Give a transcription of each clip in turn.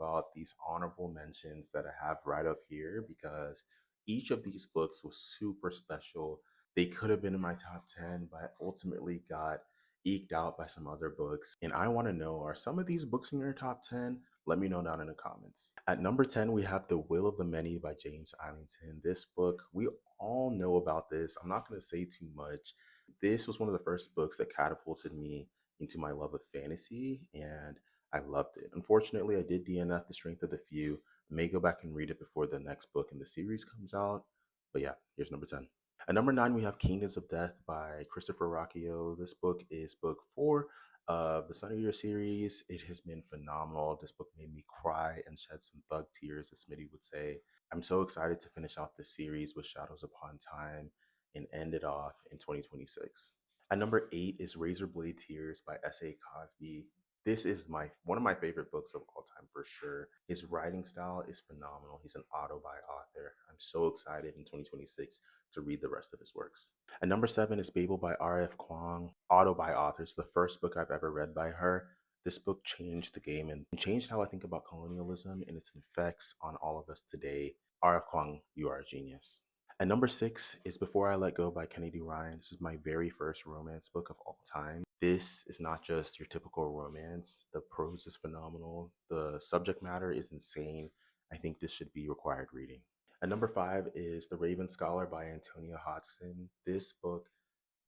about these honorable mentions that I have right up here because each of these books was super special. They could have been in my top 10, but ultimately got eked out by some other books. And I want to know, are some of these books in your top 10? Let me know down in the comments. At number 10, we have The Will of the Many by James Islington. This book, we all know about this. I'm not going to say too much. This was one of the first books that catapulted me into my love of fantasy, and I loved it. Unfortunately, I did DNF The Strength of the Few. I may go back and read it before the next book in the series comes out. But yeah, here's number 10. At number 9, we have Kingdoms of Death by Christopher Ruocchio. This book is book 4 of the Sun Eater series. It has been phenomenal. This book made me cry and shed some thug tears, as Smitty would say. I'm so excited to finish out this series with Shadows Upon Time and end it off in 2026. At number 8 is Razorblade Tears by S.A. Cosby. This is one of my favorite books of all time for sure. His writing style is phenomenal. He's an auto-buy author. I'm so excited in 2026 to read the rest of his works. At number 7 is Babel by R.F. Kuang, auto-buy author. It's the first book I've ever read by her. This book changed the game and changed how I think about colonialism and its effects on all of us today. R.F. Kuang, you are a genius. At number 6 is Before I Let Go by Kennedy Ryan. This is my very first romance book of all time. This is not just your typical romance. The prose is phenomenal. The subject matter is insane. I think this should be required reading. At number 5 is The Raven Scholar by Antonia Hodgson. This book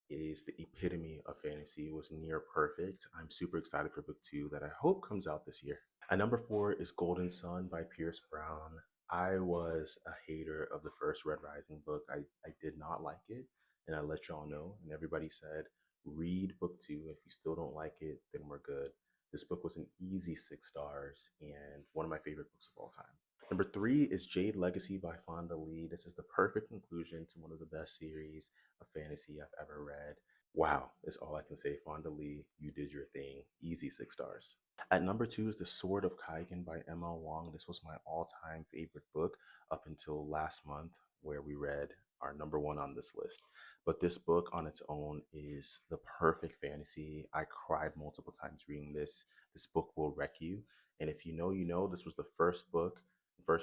is the epitome of fantasy. It was near perfect. I'm super excited for book 2 that I hope comes out this year. At number 4 is Golden Sun by Pierce Brown. I was a hater of the first Red Rising book. I did not like it, and I let y'all know. And everybody said, read book 2. If you still don't like it, then we're good. This book was an easy 6 stars and one of my favorite books of all time. Number 3 is Jade Legacy by Fonda Lee. This is the perfect conclusion to one of the best series of fantasy I've ever read. Wow, is all I can say. Fonda Lee, you did your thing. Easy 6 stars. At number 2 is The Sword of Kaigen by M.L. Wong. This was my all-time favorite book up until last month, where we read our number 1 on this list. But this book on its own is the perfect fantasy. I cried multiple times reading this. This book will wreck you. And if you know, you know, this was the first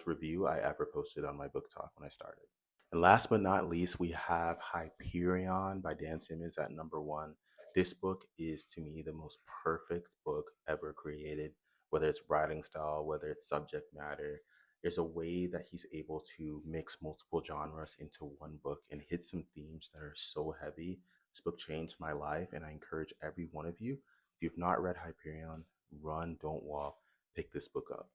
review I ever posted on my book talk when I started. And last but not least, we have Hyperion by Dan Simmons at number 1. This book is to me the most perfect book ever created, whether it's writing style, whether it's subject matter. There's a way that he's able to mix multiple genres into one book and hit some themes that are so heavy. This book changed my life, and I encourage every one of you, if you've not read Hyperion, run, don't walk, pick this book up.